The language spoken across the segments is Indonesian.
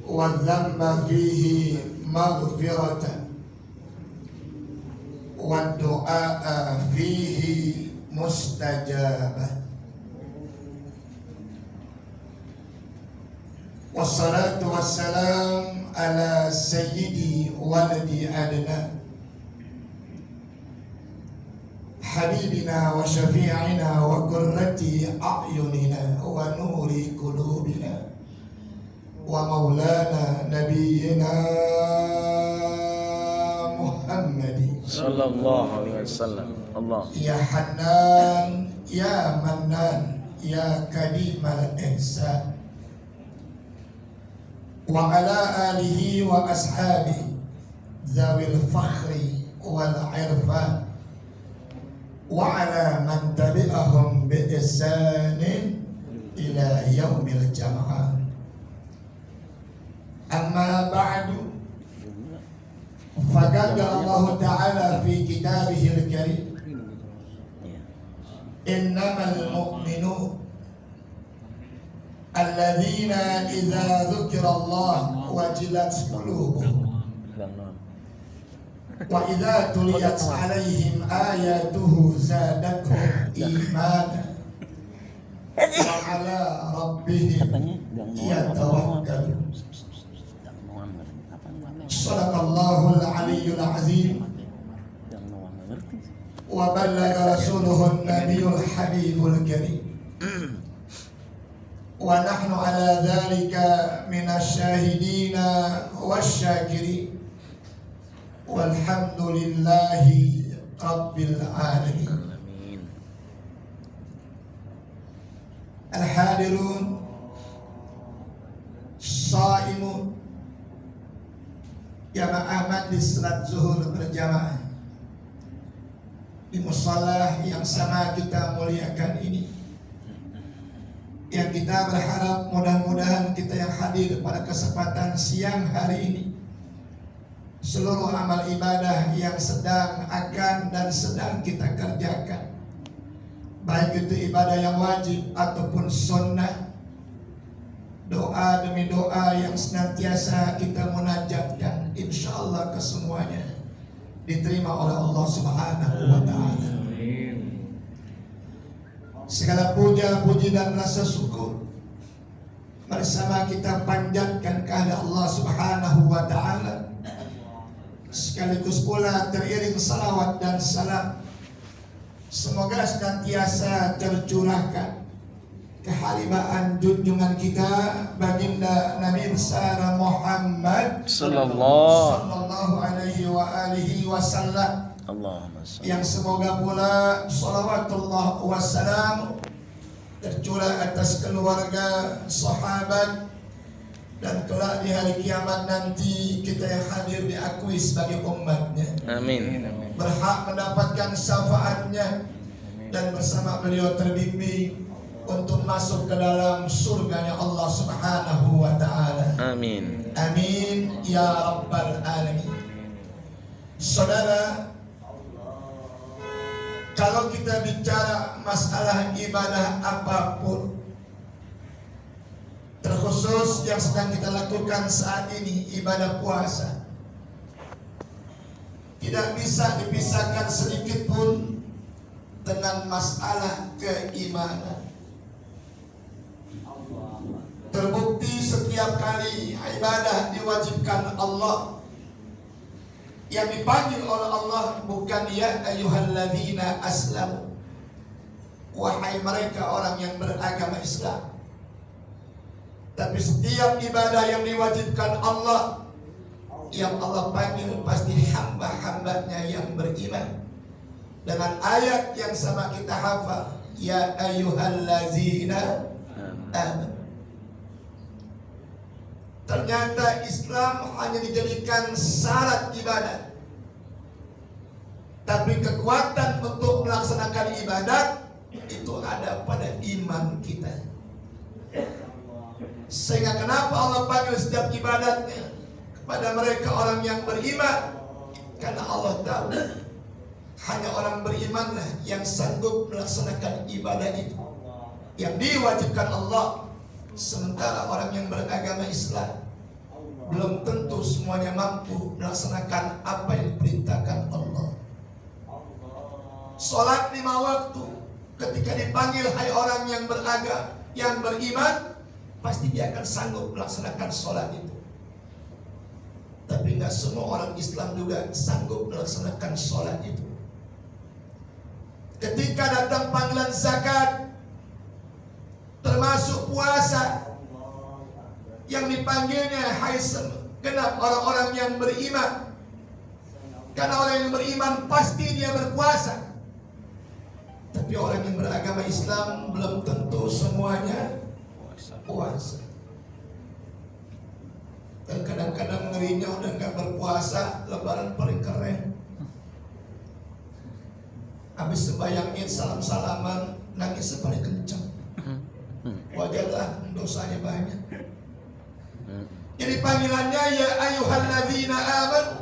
والذنب فيه مغفرة والدعاء فيه مستجابة والصلاة والسلام على سيدي ولد أدنان حبيبنا وشفيعنا وقرة أعيننا ونور قلوبنا ومولانا نبينا محمد صلى الله عليه وسلم. الله يا حنان يا منان يا كريم الإحسان وعلى آله وأصحابه ذوي الفخر والعرفان وعلى من تبعهم بإحسان إلى يوم الجمعة. أما بعد فقال الله تعالى في كتابه الكريم إنما المؤمنون الذين إذا ذكر الله وجلت قلوبهم وإذا تليت عليهم آياته زادتهم إيمانا وعلى ربهم يتوكلون. صدق الله العلي العظيم وبلغ رسوله النبي الحبيب الكريم ونحن على ذلك من الشاهدين والشاكرين والحمد لله رب العالمين. الحاضرون الصائمون jamaah majlis salat zuhur berjamaah di musalla yang sama kita muliakan ini, yang kita berharap mudah-mudahan kita yang hadir pada kesempatan siang hari ini, seluruh amal ibadah yang sedang akan dan sedang kita kerjakan, baik itu ibadah yang wajib ataupun sunnah, doa demi doa yang senantiasa kita munajatkan, insya Allah kesemuanya diterima oleh Allah Subhanahu wa Ta'ala. Segala puja, puji dan rasa syukur bersama kita panjatkan kepada Allah Subhanahu wa Ta'ala, sekaligus pula teriring salawat dan salam semoga senantiasa tercurahkan kehalimaan junjungan kita baginda Nabi besar Muhammad sallallahu alaihi wa alihi wasallam, yang semoga pula salawatullah wassalam tercurah atas keluarga, sahabat, dan kelak di hari kiamat nanti kita yang hadir diakui sebagai umatnya. Amin. Berhak mendapatkan syafaatnya dan bersama beliau terbimbing untuk masuk ke dalam surganya Allah Subhanahu wa Ta'ala. Amin. Amin ya rabbal alamin. Saudara, kalau kita bicara masalah ibadah apapun, terkhusus yang sedang kita lakukan saat ini, ibadah puasa, tidak bisa dipisahkan sedikit pun dengan masalah keimanan. Terbukti setiap kali ibadah diwajibkan Allah, yang dipanggil oleh Allah bukan ya ayyuhalladzina aslamu, wahai mereka orang yang beragama Islam, tapi setiap ibadah yang diwajibkan Allah, yang Allah panggil pasti hamba-hambanya yang beriman, dengan ayat yang sama kita hafal, ya ayyuhalladzina amanu. Ternyata Islam hanya dijadikan syarat ibadah, tapi kekuatan untuk melaksanakan ibadat itu ada pada iman kita. Sehingga kenapa Allah panggil setiap ibadatnya kepada mereka orang yang beriman? Karena Allah tahu hanya orang berimanlah yang sanggup melaksanakan ibadah itu yang diwajibkan Allah. Sementara orang yang beragama Islam belum tentu semuanya mampu melaksanakan apa yang diperintahkan Allah. Sholat 5 waktu, ketika dipanggil hai orang yang beragama, yang beriman, pasti dia akan sanggup melaksanakan sholat itu. Tapi nggak semua orang Islam juga sanggup melaksanakan sholat itu. Ketika datang panggilan zakat, termasuk puasa, yang dipanggilnya hai genap orang-orang yang beriman. Karena orang yang beriman pasti dia berpuasa. Tapi orang yang beragama Islam belum tentu semuanya puasa. Dan kadang-kadang ngerinya udah gak berpuasa, lebaran paling keren. Habis sembahyang Id, salam-salaman, nangis paling kencang. Wajarlah, dosanya banyak. Jadi panggilannya ya ayyuhalladzina amanu.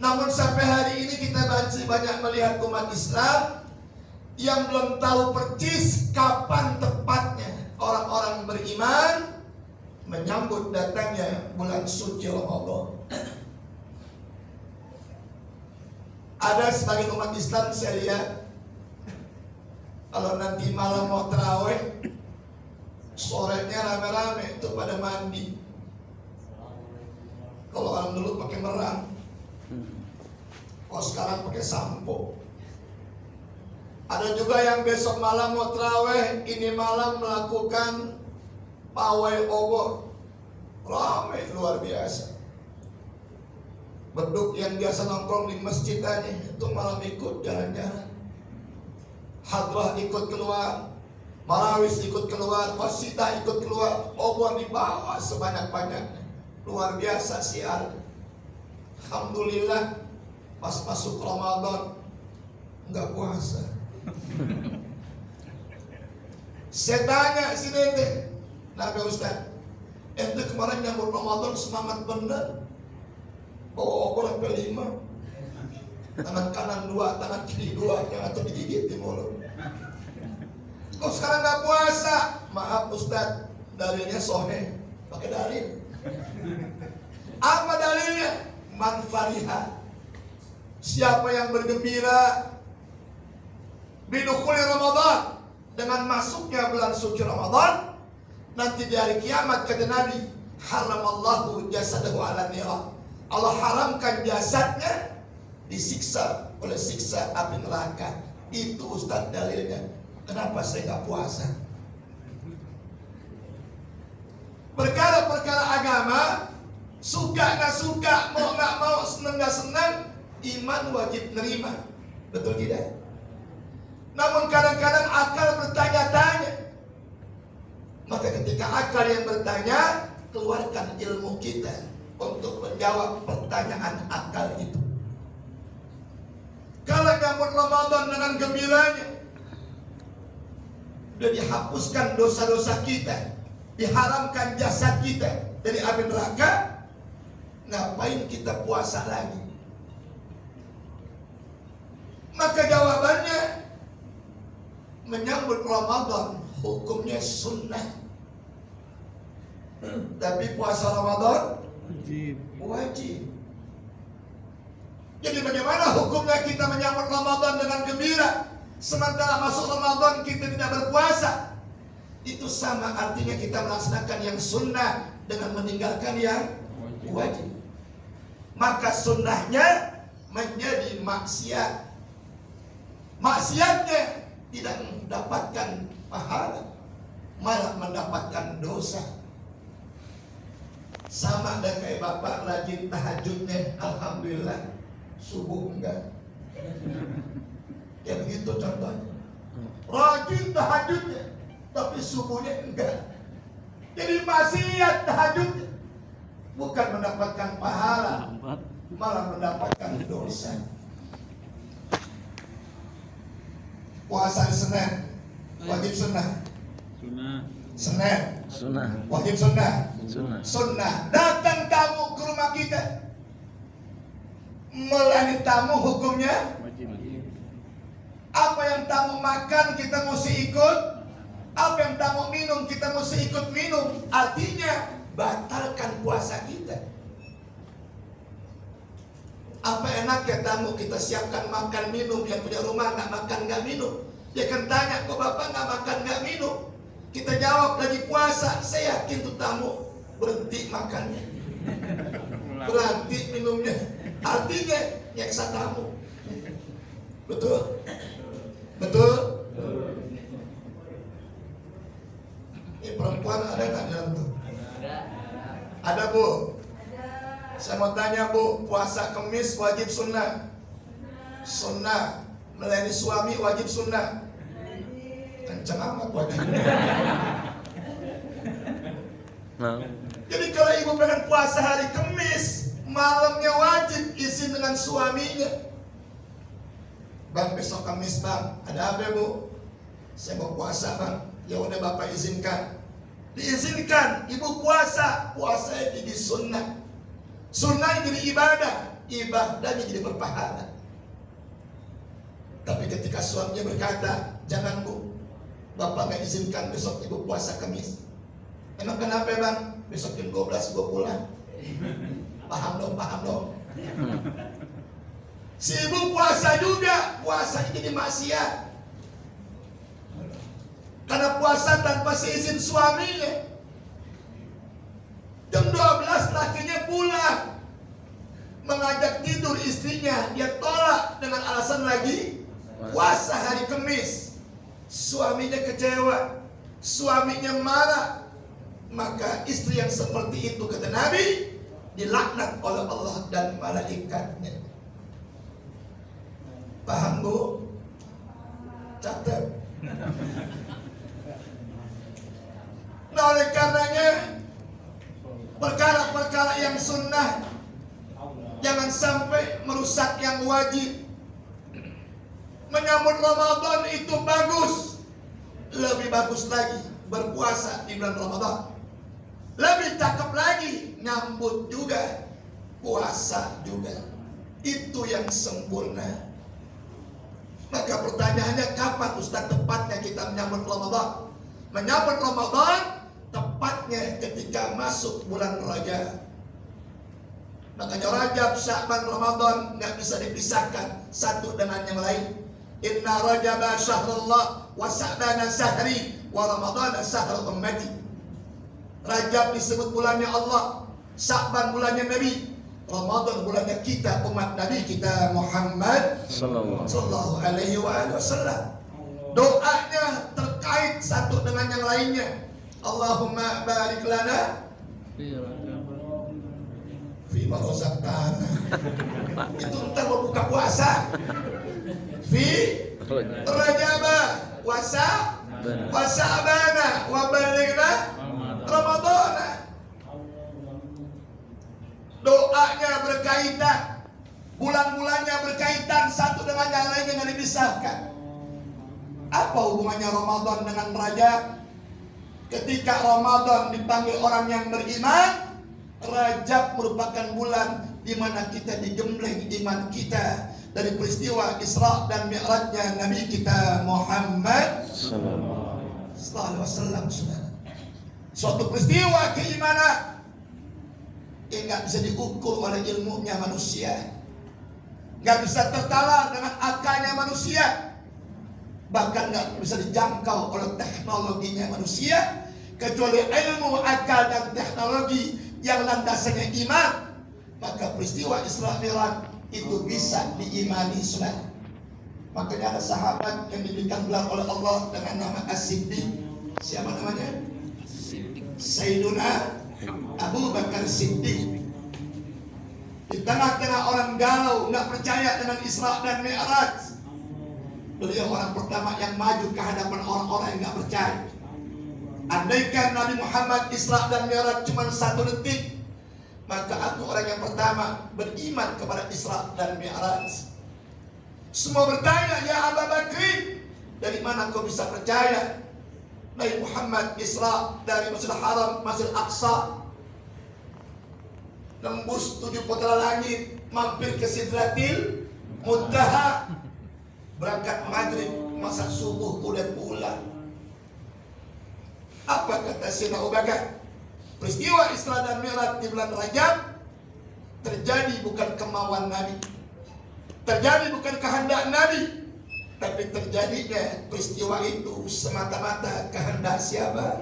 Namun sampai hari ini kita masih banyak melihat umat Islam yang belum tahu persis kapan tepatnya orang-orang beriman menyambut datangnya bulan suci Ramadan. Ada sebagian umat Islam saya lihat, kalau nanti malam mau tarawih, sorenya rame-rame itu pada mandi. Kalau orang dulu pakai merang, kalau sekarang pakai sampo. Ada juga yang besok malam mau tarawih, ini malam melakukan pawai obor. Ramai luar biasa. Beduk yang biasa nongkrong di masjid aja itu malam ikut jalan-jalan. Hadrah ikut keluar, Marawis ikut keluar, Qasidah ikut keluar, obor dibawa sebanyak-banyaknya. Luar biasa siar. Alhamdulillah pas masuk Ramadan enggak puasa. Saya tanya si Nete, Nabi Ustaz, ente kemarin nyambut Ramadan semangat bener, bawa obor sampai 5, tangan kanan 2, tangan kiri 2, yang atau digigit di mulut. Kok sekarang nggak puasa? Maaf Ustaz, dalilnya soheh, pakai dalil. Apa dalilnya? Man fariha, siapa yang bergembira bidukhuli Ramadan, dengan masuknya bulan suci Ramadan, nanti di hari kiamat kata Nabi, haramallahu jasadahu ala nira, Allah haramkan jasadnya disiksa oleh siksa api neraka. Itu Ustaz dalilnya. Kenapa saya nggak puasa? Perkara-perkara agama, suka nggak suka, mau nggak mau, seneng nggak seneng, iman wajib nerima. Betul tidak? Namun kadang-kadang akal bertanya-tanya. Maka ketika akal yang bertanya, keluarkan ilmu kita untuk menjawab pertanyaan akal itu. Kalau nyambut Ramadan dengan gembiranya, sudah dihapuskan dosa-dosa kita, diharamkan jasad kita dari api neraka, ngapain kita puasa lagi? Maka jawabannya, menyambut Ramadan hukumnya sunnah, tapi puasa Ramadan wajib. Jadi bagaimana hukumnya kita menyambut Ramadan dengan gembira, sementara masuk Ramadan kita tidak berpuasa? Itu sama artinya kita melaksanakan yang sunnah dengan meninggalkan yang wajib. Maka sunnahnya menjadi maksiat, maksiatnya tidak mendapatkan pahala, malah mendapatkan dosa. Sama dengan kayak bapak rajin tahajudnya, alhamdulillah, subuh enggak. Ya begitu contohnya. Rajin tahajudnya, tapi subuhnya enggak. Jadi maksiat tahajudnya, bukan mendapatkan pahala, malah mendapatkan dosa. Puasa Senin wajib sunnah. Senin wajib sunnah. Sunnah. Datang tamu ke rumah kita, melayani tamu hukumnya apa yang tamu makan kita mesti ikut, apa yang tamu minum kita mesti ikut minum. Artinya rumah ke tamu, kita siapkan makan minum. Yang punya rumah nggak makan nggak minum, dia akan tanya, kok bapak nggak makan nggak minum? Kita jawab lagi puasa. Saya yakin tuh tamu berhenti makannya, berhenti minumnya. Artinya nyeksa tamu. Betul? Betul? Ini perempuan ada nggak di dalam tuh? Ada Bu? Saya mau tanya Bu, puasa Kemis wajib sunnah? Sunnah. Melayani suami wajib sunnah? Kencang amat wajibnya. Nah. Jadi kalau ibu pengen puasa hari Kemis, malamnya wajib izin dengan suaminya. Bang, besok Kamis bang, ada apa Bu? Saya mau puasa bang. Ya udah bapak izinkan. Diizinkan, ibu puasa. Puasa jadi sunnah. Sunnah jadi ibadah. Ibadahnya jadi berpahala. Tapi ketika suaminya berkata, jangan Bu, bapak gak izinkan besok ibu puasa Kamis. Emang kenapa bang? Besok jam 12 gue pulang. Paham dong, paham dong. Si ibu puasa juga, puasanya jadi maksiat. Karena puasa tanpa seizin suaminya. Jam 12 lakinya pulang, mengajak tidur istrinya, dia tolak dengan alasan lagi puasa hari Kamis. Suaminya kecewa, suaminya marah. Maka istri yang seperti itu, kata Nabi, dilaknat oleh Allah dan malaikatnya. Paham Bu? Catat. Nah, oleh karenanya perkara-perkara yang sunnah jangan sampai merusak yang wajib. Menyambut Ramadan itu bagus. Lebih bagus lagi berpuasa di bulan Ramadan. Lebih cakep lagi nyambut juga, puasa juga. Itu yang sempurna. Maka pertanyaannya, kapan Ustaz tepatnya kita menyambut Ramadan? Menyambut Ramadan tepatnya ketika masuk bulan Rajab. Makanya Rajab, Sya'ban, Ramadan nggak bisa dipisahkan satu dengan yang lain. Inna Rajaba syahrullah wa Sya'bana syahri wa Ramadana syahrul ummati. Rajab disebut bulannya Allah, Sya'ban bulannya Nabi, Ramadan bulannya kita, umat Nabi kita Muhammad sallallahu alaihi wasallam. Doanya terkait satu dengan yang lainnya. Allahumma barik lana fima razaqtana. Itu ntar mau buka puasa. Fi Rajaba wa Sya'bana wa balighna Ramadana. Doanya berkaitan, bulan-bulannya berkaitan satu dengan yang lain, yang dipisahkan. Apa hubungannya Ramadan dengan Rajab? Ketika Ramadan dipanggil orang yang beriman, Rajab merupakan bulan di mana kita digembleng iman kita dari peristiwa Isra dan Mi'rajnya Nabi kita Muhammad sallallahu alaihi wasallam. Suatu peristiwa keimanan yang nggak bisa diukur oleh ilmunya manusia, nggak bisa tertala dengan akalnya manusia, bahkan nggak bisa dijangkau oleh teknologinya manusia, kecuali ilmu, akal, dan teknologi yang landasannya iman. Maka peristiwa Isra Mi'raj itu bisa diimani sudah. Makanya ada sahabat yang diberikan gelar oleh Allah dengan nama As-Siddiq. Siapa namanya? Sayyiduna Abu Bakar Siddiq. Di tengah-tengah orang galau, nggak percaya dengan Isra dan Mi'raj, beliau orang pertama yang maju ke hadapan orang-orang yang nggak percaya. Andaikan Nabi Muhammad Isra dan Mi'raj cuma 1 detik, maka aku orang yang pertama beriman kepada Isra dan Mi'raj. Semua bertanya, ya Abu Bakr, dari mana kau bisa percaya? Nabi Muhammad Isra dari Masjidil Haram, Masjidil Aqsa, nembus 7 putra langit, mampir ke Sidratil Muntaha, berangkat maghrib, masa subuh udah pulang. Apa kata Sayyidina Abu Bakar? Peristiwa Isra dan Mi'raj di bulan Rajab terjadi bukan kemauan Nabi, Terjadi bukan kehendak Nabi, tapi terjadinya peristiwa itu semata-mata kehendak siapa?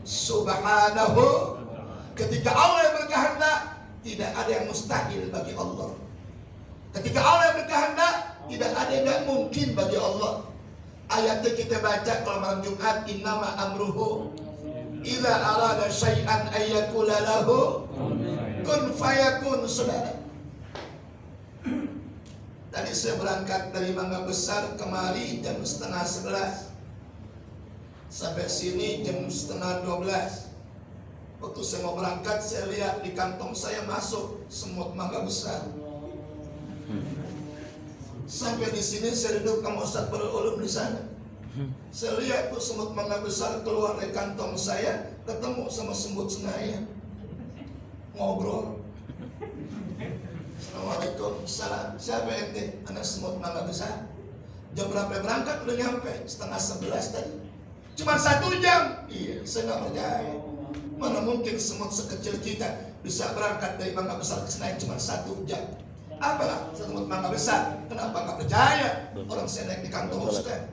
Subhanahu. Ketika Allah yang berkehendak, tidak ada yang mustahil bagi Allah. Ketika Allah yang berkehendak, tidak ada yang tidak mungkin bagi Allah. Ayatnya kita baca kalau malam Jumat, innama amruhu idza arada syai'an ayyakula lahu kun fayakun. Saudara, tadi saya berangkat dari Mangga Besar kemari jam 10:30. Sampai sini jam 11:30. Waktu saya mau berangkat, saya lihat di kantong saya masuk semut mangga besar. Sampai di sini saya duduk sama Ustaz Barul Ulum di sana. Saya lihat tuh semut mangga besar keluar dari kantong saya, ketemu sama semut Senayan, ngobrol. Assalamualaikum, salam. Siapa ente? Anak semut mangga besar. Jam berapa berangkat? Udah nyampe 10:30 tadi. Cuma 1 jam. Iya, saya nggak percaya. Mana mungkin semut sekecil kita bisa berangkat dari Mangga Besar ke Senayan cuma 1 jam? Apalah semut Mangga Besar? Kenapa nggak percaya? Orang saya naik di kantong Ustaz.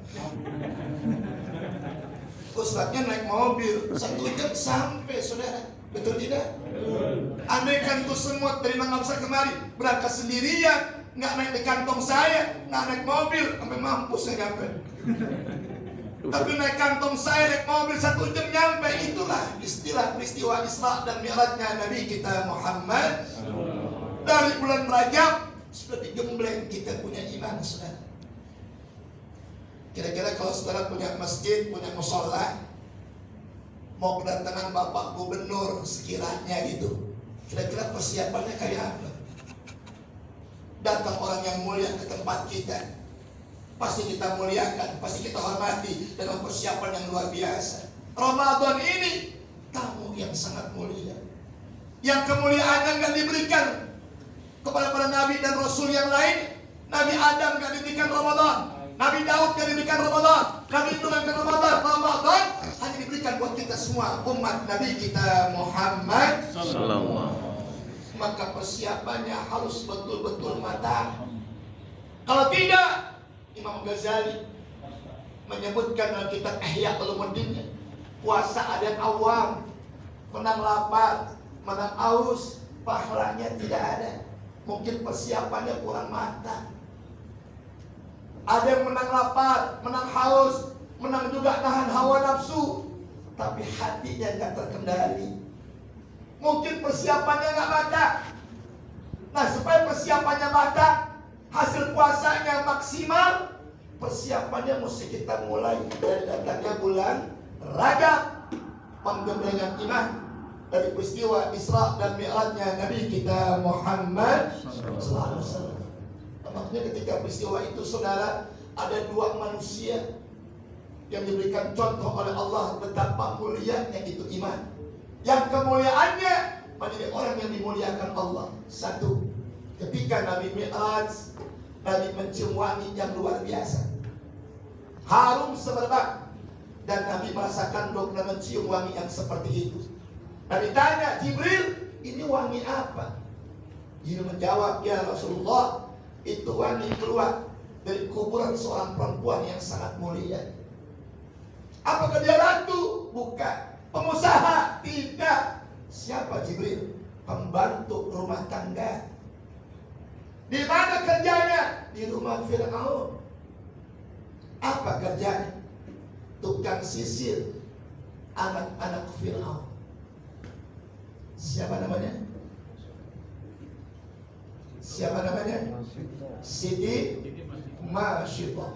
Ustaznya naik mobil 1 jam sampai, saudara. Betul tidak? Andaikan tuh semut dari Mangga Besar kemari berangkat sendirian, nggak naik di kantong saya, nggak naik mobil, sampai mampus saya nyampe. Tapi naik kantong saya, naik mobil 1 jam nyampe. Itulah istilah peristiwa Isra dan Mi'rajnya Nabi kita Muhammad. Dari bulan Rajab sudah digembleng kita punya iman, saudara. Kira-kira kalau saudara punya masjid, punya musola, mau kedatangan Bapak Gubernur sekiranya gitu, kira-kira persiapannya kayak apa? Datang orang yang mulia ke tempat kita, pasti kita muliakan, pasti kita hormati dengan persiapan yang luar biasa. Ramadan ini tamu yang sangat mulia, yang kemuliaannya nggak diberikan kepada para nabi dan rasul yang lain. Nabi Adam nggak diberikan Ramadan, Nabi Daud nggak diberikan Ramadan, Nabi Nuh nggak diberikan Ramadan. Ramadan hanya diberikan buat kita semua umat Nabi kita Muhammad Sallallahu. Maka persiapannya harus betul-betul matang. Kalau tidak, Imam Ghazali menyebutkan dalam kitab Ihya Ulumuddin, puasa ada yang awam, menang lapar, menang aus, pahalanya tidak ada. Mungkin persiapannya kurang matang. Ada yang menang lapar, menang haus, menang juga nahan hawa nafsu, tapi hatinya nggak terkendali. Mungkin persiapannya nggak matang. Nah, supaya persiapannya matang, hasil puasanya maksimal, persiapannya mesti kita mulai dari datangnya bulan Rajab, penggemblengan iman dari peristiwa Isra dan Mi'rajnya Nabi kita Muhammad sallallahu alaihi wasallam. Makanya ketika peristiwa itu, saudara, ada 2 manusia yang diberikan contoh oleh Allah betapa mulianya itu iman. Yang kemuliaannya menjadi orang yang dimuliakan Allah. 1, ketika Nabi Mi'raj, Nabi mencium wangi yang luar biasa, harum semerbak, dan Nabi merasakan dokter mencium wangi yang seperti itu. Nabi tanya Jibril, ini wangi apa? Jibril menjawab, ya Rasulullah, itu wangi keluar dari kuburan seorang perempuan yang sangat mulia. Apakah dia ratu? Bukan. Pengusaha? Tidak. Siapa Jibril? Pembantu rumah tangga. Di mana kerjanya? Di rumah Fir'aun. Apa kerjanya? Tukang sisir anak-anak Fir'aun. Siapa namanya? Siapa namanya? Siti Masyidah.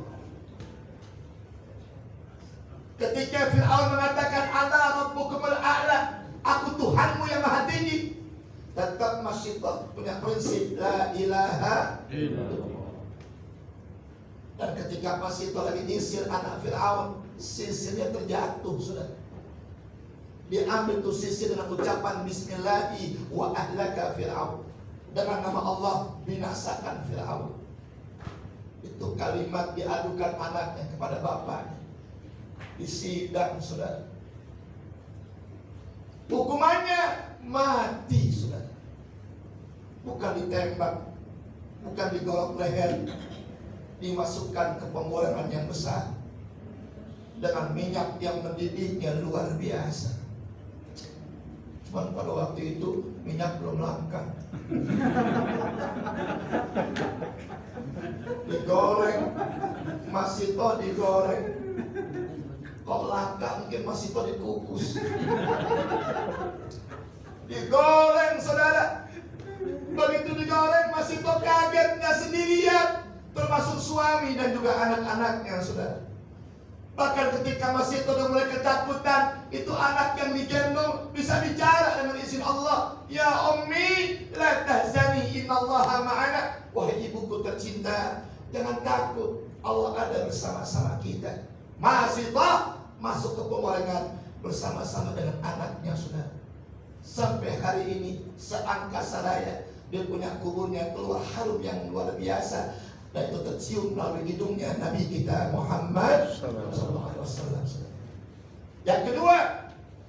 Ketika Fir'aun mengatakan ana rabbukumul a'la, aku Tuhanmu yang maha tinggi, tetap Masyidah punya prinsip la ilaha illallah. Dan ketika Masyidah lagi nyisir anak Fir'aun, sisirnya terjatuh, saudara. Diambil tuh sisir dengan ucapan bismillahi wa ahlaka Fir'aun, dengan nama Allah binasakan Fir'aun. Itu kalimat diadukan anaknya kepada bapaknya di sidang, saudara. Hukumannya mati, saudara. Bukan ditembak, bukan digorok leher, dimasukkan ke pembolengan yang besar dengan minyak yang mendidihnya luar biasa. Cuman pada waktu itu minyak belum langka. Digoreng, masih toh digoreng. Kalau langka mungkin masih toh dikukus. Digoreng saudara. Begitu digoreng masih toh kaget, nggak sendirian, termasuk suami dan juga anak-anaknya saudara. Bahkan ketika masih udah mulai ketakutan, itu anak yang digendong bisa bicara dengan izin Allah. Ya Ummi, la tahzani, innallaha ma'ana. Wahai ibuku tercinta, jangan takut, Allah ada bersama-sama kita. Masih toh masuk ke pembolengan bersama-sama dengan anaknya saudara. Sampai hari ini seangkasa raya dia punya kuburnya keluar harum yang luar biasa. Dan itu tercium melalui hidungnya Nabi kita Muhammad sallallahu alaihi wasallam. Yang kedua,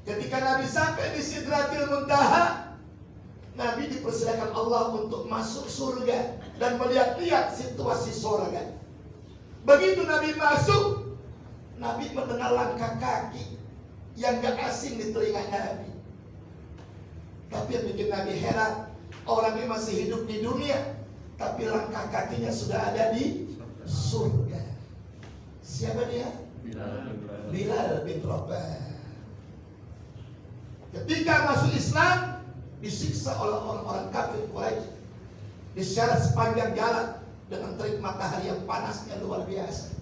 ketika Nabi sampai di Sidratil Muntaha, Nabi dipersilakan Allah untuk masuk surga dan melihat-lihat situasi surga. Begitu Nabi masuk, Nabi mendengar langkah kaki yang gak asing di telinga Nabi. Tapi yang bikin Nabi heran, orang ini masih hidup di dunia, tapi langkah kakinya sudah ada di surga. Siapa dia? Bilal bin Rabah. Ketika masuk Islam, disiksa oleh orang-orang kafir Quraisy, diseret sepanjang jalan dengan terik matahari yang panasnya luar biasa.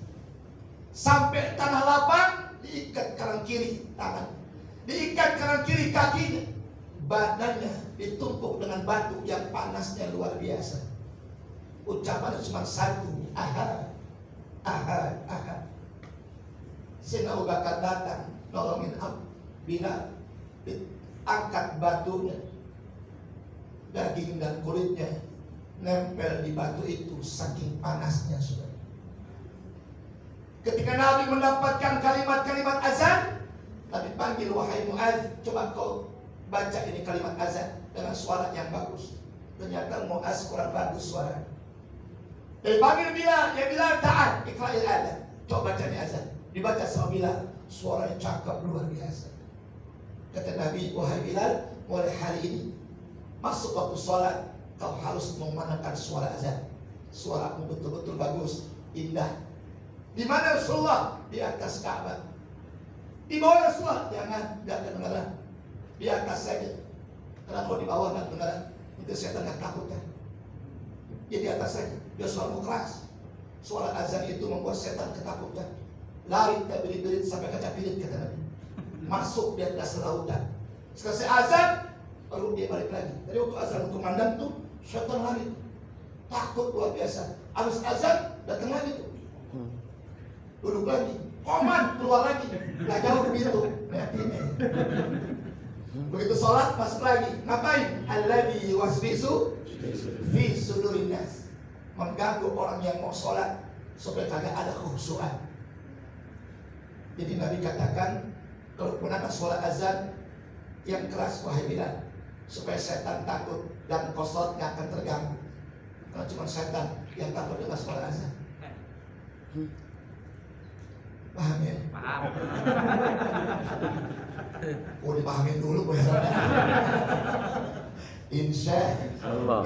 Sampai tanah lapang, diikat kanan kiri tangan, diikat kanan kiri kakinya, badannya ditumpuk dengan batu yang panasnya luar biasa. Ucapannya cuma satu, ahad, ahad, ahad. Sayyidina Abu Bakar datang nolongin Bilal, angkat batunya, daging dan kulitnya nempel di batu itu saking panasnya saudara. Ketika Nabi mendapatkan kalimat-kalimat azan, Nabi panggil, wahai Mu'adz, coba kau baca ini kalimat azan dengan suara yang bagus. Ternyata Mu'adz kurang bagus suaranya. Dan panggil Bilal, ya Bilal ta'al, ikra'il adhan. Coba baca ini azan. Dibaca sama Bilal, suaranya cakap luar biasa. Kata Nabi, wahai Bilal, mulai hari ini masuk waktu sholat, kau harus memandangkan suara azan. Suaramu betul-betul bagus, indah. Di mana Rasulullah? Di atas Ka'bah. Di bawah Rasulullah? Jangan, gak kedengaran. Di atas saja. Karena kalau di bawah gak kedengaran, itu setan gak takut kan. Dia di atas saja. Dia selalu keras. Suara azan itu membuat setan ketakutan. Lari tak berit-berit sampai kaca pirit kata Nabi. Masuk di atas lautan. Selesai azan, baru dia balik lagi. Jadi waktu azan untuk mandang tuh, setan lari. Takut luar biasa. Habis azan, datang lagi tuh. Duduk lagi. Koman, keluar lagi. Gak jauh begitu. Begitu sholat, masuk lagi. Ngapain? Alladhi yuwaswisu fi sudurin nas. Mengganggu orang yang mau sholat supaya kagak ada khusyuan. Jadi Nabi katakan, kalau gunakan suara azan yang keras, wahai Bilal, supaya setan takut dan kosot gak akan terganggu. Karena cuma setan yang takut dengan suara azan. Paham ya? Paham. Oh, dipahamin dulu, Insya Allah.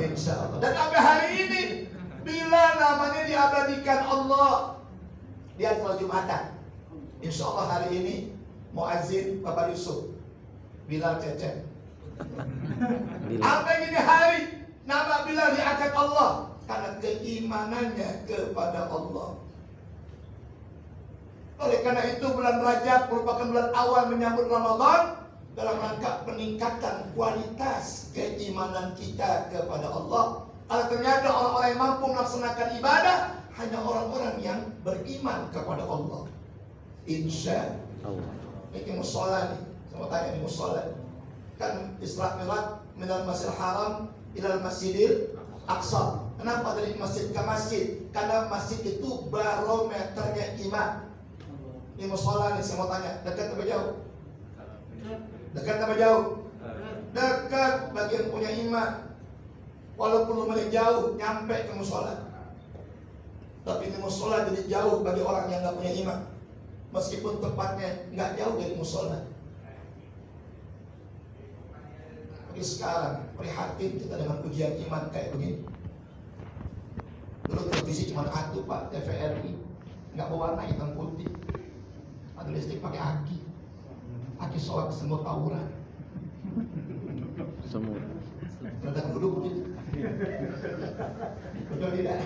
Dan sampai hari ini, bila namanya diabadikan Allah di atas Jumatan, insya Allah hari ini muazzin Bapak Yusuf Bilal Cecep. Sampai gini hari nama Bilal diangkat Allah karena keimanannya kepada Allah. Oleh karena itu bulan Rajab merupakan bulan awal menyambut Ramadan dalam rangka peningkatan kualitas keimanan kita kepada Allah. Kalau ternyata orang-orang yang mampu melaksanakan ibadah hanya orang-orang yang beriman kepada Allah. Insya Allah. Ini musola nih, saya mau tanya nih musola. Kan Isra Mi'raj minal Masjidil Haram ilal Masjidil Aqsa. Kenapa dari masjid ke masjid? Karena masjid itu barometernya iman. Ini musola nih, saya mau tanya, dekat atau jauh? Dekat atau jauh? Dekat bagi yang punya iman. Walaupun rumahnya jauh, nyampe ke musola. Tapi di musola jadi jauh bagi orang yang nggak punya iman. Meskipun tempatnya nggak jauh dari musola. Tapi sekarang prihatin kita dengan ujian iman kayak begini. Dulu televisi cuma satu Pak, TVRI, nggak berwarna hitam putih. Ada listrik pakai aki soal semua tawuran. Semua. Datang duduk gitu. Betul tidak?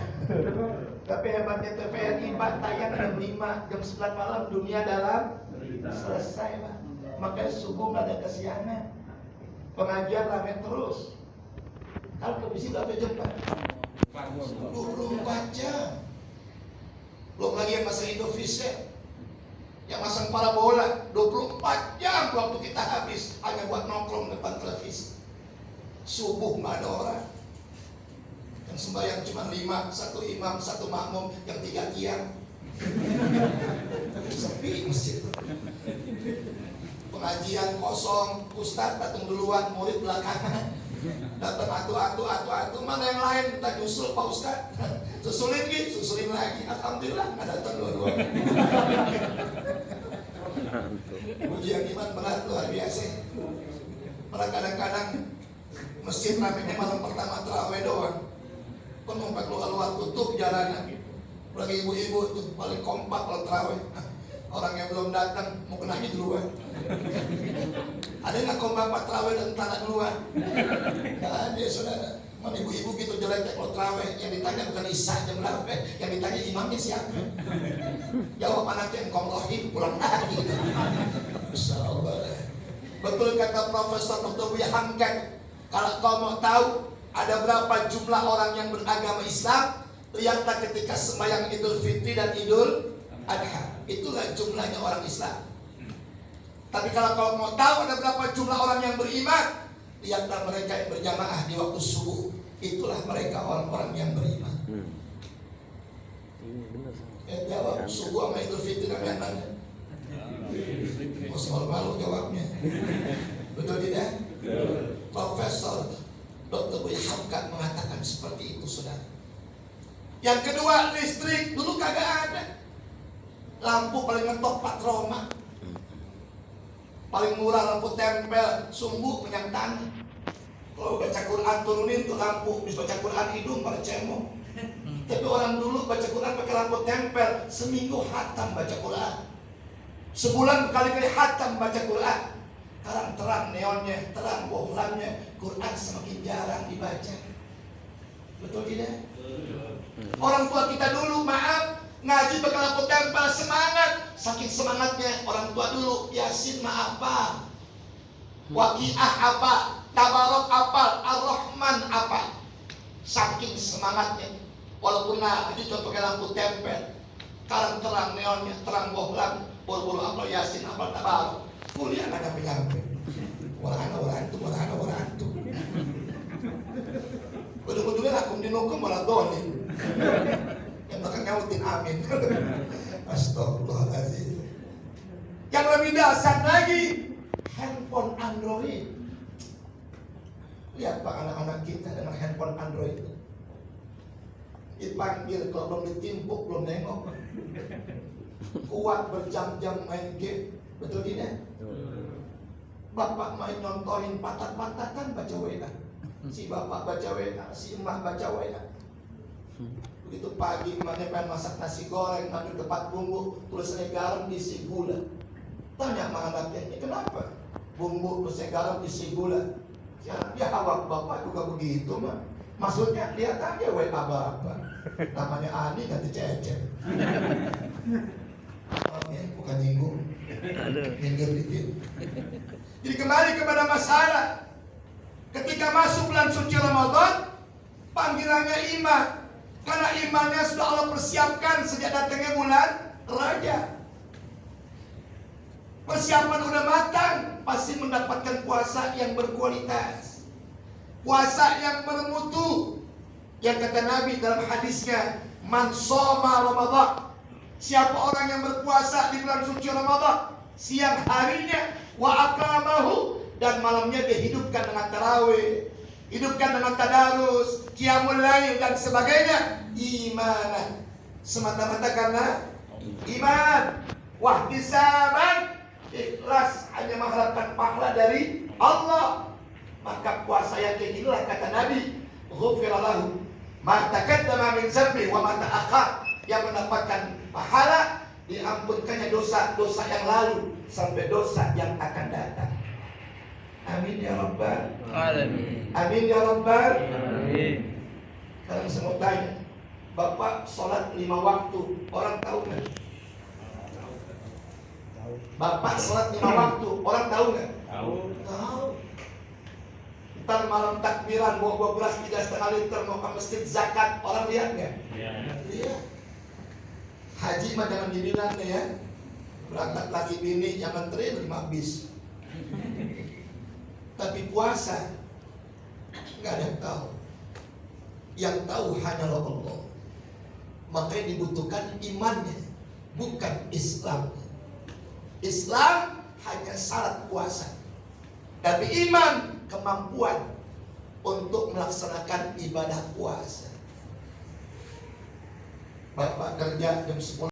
Tapi hebatnya TVRI Pak, tayang jam 5, jam 9 malam dunia dalam selesai Pak. Makanya subuh nggak ada kesiangan. Pengajian rame terus. Kalau televisi berapa jam Pak? 24 jam. Belum lagi yang masang Indovision, yang masang parabola, 24 jam waktu kita habis hanya buat nongkrong depan televisi. Subuh nggak ada orang. Yang sembahyang cuma 5, 1 imam, 1 makmum, yang 3 tiang. Sepi masjid. Pengajian kosong, ustadz datang duluan, murid belakangan. Datang atu, mana yang lain kita nyusul Pak Ustadz. Susulin gitu, susulin lagi. Alhamdulillah nggak datang dua-dua. Ujian iman berat luar biasa. Malah kadang-kadang masjid ramenya malam pertama terawih doang. Penumpang keluar tutup jalanan. Lagi ibu-ibu tuh paling kompak kalau terawih. Orang yang belum datang mau kenanya duluan. Ada nggak kompak Pak terawih dan tanah duluan? Nggak ada saudara. Mana ibu-ibu gitu jelek kalau terawih. Yang ditanya bukan Isya jam berapa, yang ditanya imamnya siapa. Jawab anaknya engkau rohim pulang lagi. Insyaallah. Betul kata Profesor Dr. Buya Hamka. Kalau kau mau tahu ada berapa jumlah orang yang beragama Islam, lihatlah ketika sembahyang Idul Fitri dan Idul Adha. Itulah jumlahnya orang Islam. Tapi kalau kau mau tahu ada berapa jumlah orang yang beriman, lihatlah mereka yang berjamaah di waktu subuh. Itulah mereka orang-orang yang beriman. Jawab subuh sama Idul Fitri yang mana? Masih malu-malu jawabnya. Betul tidak? Profesor Dr. Buya Hamka mengatakan seperti itu, saudara. Yang kedua, listrik dulu kagak ada. Lampu paling ngetop patroma. Paling murah lampu tempel, sumbu minyak tanah. Kalau baca Quran turunin tuh lampu, bisa baca Quran hidung pada cemong. Tapi orang dulu baca Quran pakai lampu tempel, seminggu hatam baca Quran. Sebulan berkali-kali hatam baca Quran. Sekarang terang neonnya, terang bohlamnya, Quran semakin jarang dibaca. Betul tidak? Orang tua kita dulu, maaf, ngaji pakai lampu tempel semangat. Saking semangatnya orang tua dulu, Yasin mah apa, Waqiah apa, Tabarok apa, Ar-Rahman apa. Saking semangatnya. Walaupun ngaji cuma pakai lampu tempel, sekarang terang neonnya, terang bohlam, buru-buru apa Yasin apa Tabarok. Kuliah nggak nyampe-nyampe. Orang itu. Ujung-ujungnya lakum dinukum malah dolim. Yang bakal nyautin amin. Astagfirullahaladzim. Yang lebih dahsyat lagi, handphone Android. Lihat Pak anak-anak kita dengan handphone Android itu. Dipanggil kalau belum ditimpuk belum nengok. Kuat berjam-jam main game. Betul tidak? Bapak main nyontohin patat-patatan baca WA. Si bapak baca WA, si emak baca WA. Begitu pagi emaknya pengen masak nasi goreng, ambil tempat bumbu, tulisnya garam diisi gula. Tanya sama anaknya, ini kenapa? Bumbu tulisnya garam diisi gula. Ya awak bapak juga begitu mah. Maksudnya lihat aja WA bapak. Namanya Ani ganti Cecep. Bukan nyinggung. Nyindir dikit. Jadi kembali kepada masalah. Ketika masuk bulan suci Ramadan, panggilannya iman. Karena imannya sudah Allah persiapkan sejak datangnya bulan Rajab. Persiapan udah matang, pasti mendapatkan puasa yang berkualitas, puasa yang bermutu. Yang kata Nabi dalam hadisnya, man shoma Ramadan, siapa orang yang berpuasa di bulan suci Ramadan, siang harinya wa aqamahu, dan malamnya dia hidupkan dengan tarawih, hidupkan dengan tadarus, qiyamul lail dan sebagainya. Imanan, semata-mata karena iman. Wahtisaban, ikhlas hanya mengharapkan pahala dari Allah. Maka puasa yang kayak inilah kata Nabi, ghufira lahu ma taqaddama min dzambi wa ma ta'akhkhar, yang mendapatkan pahala diampunkannya dosa-dosa yang lalu sampai dosa yang akan datang. Amin ya rabbal Alamin. amin ya rabbal. Amin. Sekarang saya mau tanya, Bapak sholat 5 waktu, orang tahu nggak? Bapak sholat 5 waktu, orang tahu nggak? Tahu. Ntar malam takbiran mau 3,5 liter mau ke masjid zakat, orang lihat nggak? Lihat. Haji mah jangan dibilang nih ya. Berangkat lagi bini yang menteri 5 bis. Tapi puasa nggak ada yang tahu. Yang tahu hanyalah Allah. Makanya dibutuhkan imannya, bukan Islam. Islam hanya syarat puasa, tapi iman kemampuan untuk melaksanakan ibadah puasa. Bapak kerja jam 10